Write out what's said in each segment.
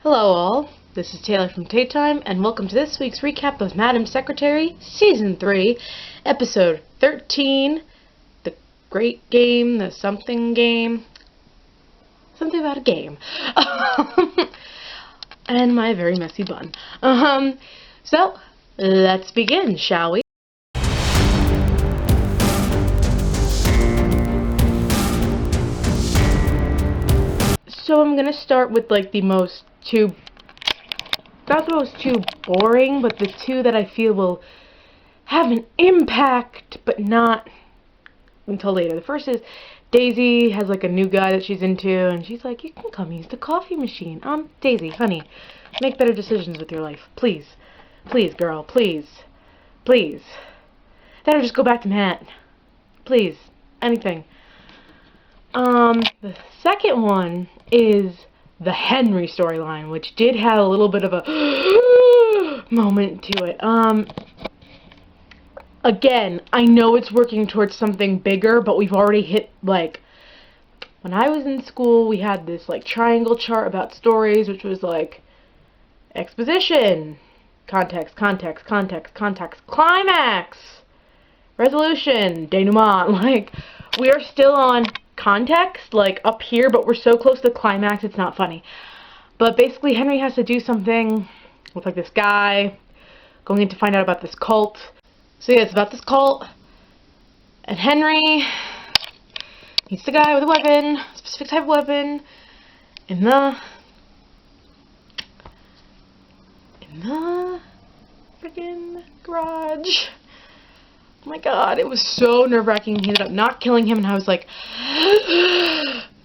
Hello all, this is Taylor from Tay Time, and welcome to this week's recap of Madam Secretary, Season 3, Episode 13, The Great Game, The Something Game, something about a game, and my very messy bun. So, let's begin, shall we? So I'm gonna start with like not the most two boring, but the two that I feel will have an impact, but not until later. The first is Daisy has like a new guy that she's into, and she's like, "You can come use the coffee machine." Daisy, honey, make better decisions with your life, please, please, girl, please, please. Then or just go back to Manhattan, please, anything. The second one is the Henry storyline, which did have a little bit of a moment to it. Again, I know it's working towards something bigger, but we've already hit, like, when I was in school, we had this, like, triangle chart about stories, which was, like, exposition, context, context, context, context, climax, resolution, denouement. Like, we are still on context, like, up here, but we're so close to the climax, it's not funny. But basically, Henry has to do something with, like, this guy, going in to find out about this cult. So yeah, it's about this cult, and Henry meets the guy with a weapon, a specific type of weapon, in the freaking garage. Oh my god, it was so nerve-wracking. He ended up not killing him, and I was like,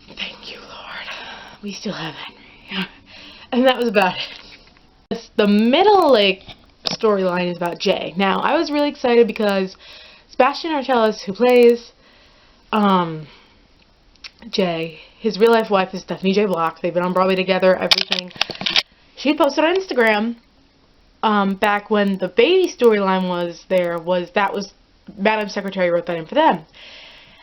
thank you, Lord. We still have Henry. And that was about it. The middle, like, storyline is about Jay. Now, I was really excited because Sebastian Archellis, who plays Jay, his real-life wife is Stephanie J. Block. They've been on Broadway together, everything. She posted on Instagram back when the baby storyline was there, that was Madam Secretary wrote that in for them.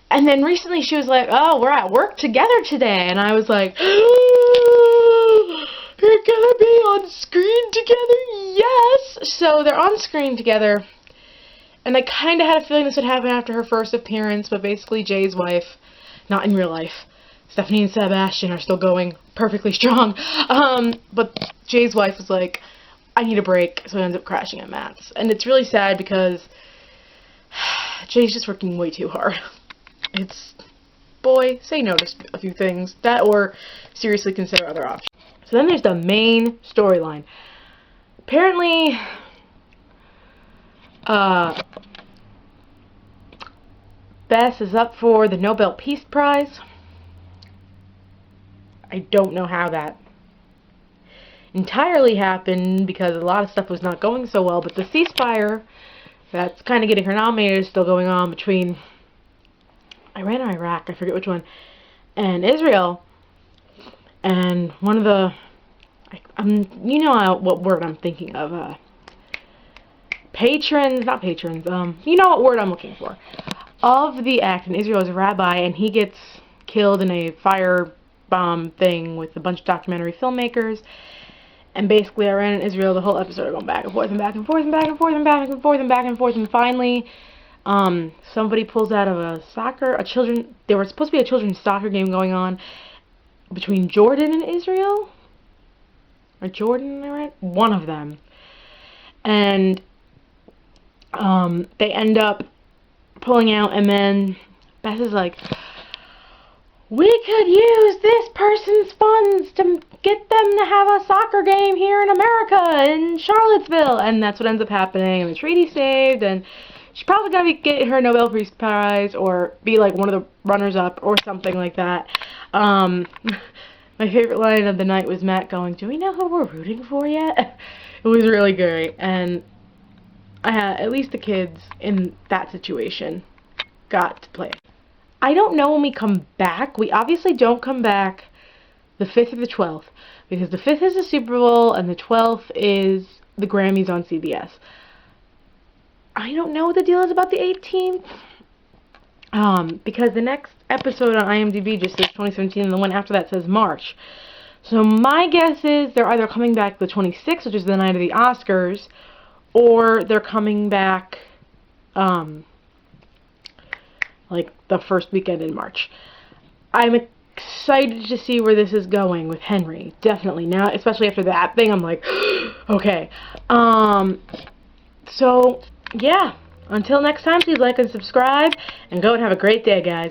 And then recently she was like, "Oh, we're at work together today." And I was like, "Oh, you're gonna be on screen together?" Yes! So they're on screen together. And I kind of had a feeling this would happen after her first appearance, but basically Jay's wife, not in real life, Stephanie and Sebastian are still going perfectly strong. But Jay's wife was like, "I need a break," so he ends up crashing at Matt's. And it's really sad because Jay's just working way too hard. It's, boy, say no to a few things. That or seriously consider other options. So then there's the main storyline. Apparently, Bess is up for the Nobel Peace Prize. I don't know how that entirely happened because a lot of stuff was not going so well, but the ceasefire that's kind of getting her nominated is still going on between Iran or Iraq, I forget which one, and Israel. And one of the, you know what word I'm thinking of, patrons, not patrons, you know what word I'm looking for, of the act in Israel is a rabbi, and he gets killed in a firebomb thing with a bunch of documentary filmmakers. And basically, Iran and Israel, the whole episode are going back and forth and back and forth and back and forth and back and forth and back and forth. And finally, somebody pulls out of there was supposed to be a children's soccer game going on between Jordan and Israel? Or Jordan and Iran? One of them. And they end up pulling out, and then Bess is like, "We could use this person's funds to get them to have a soccer game here in America, in Charlottesville." And that's what ends up happening, and the treaty's saved, and she's probably going to get her Nobel Peace Prize, or be like one of the runners-up, or something like that. My favorite line of the night was Matt going, "Do we know who we're rooting for yet?" It was really great, and at least the kids in that situation got to play it. I don't know when we come back. We obviously don't come back the 5th or the 12th, because the 5th is the Super Bowl and the 12th is the Grammys on CBS. I don't know what the deal is about the 18th, because the next episode on IMDb just says 2017, and the one after that says March. So my guess is they're either coming back the 26th, which is the night of the Oscars, or they're coming back like the first weekend in March. I'm excited to see where this is going with Henry. Definitely. Now, especially after that thing, I'm like, okay. So, yeah. Until next time, please like and subscribe, and go and have a great day, guys.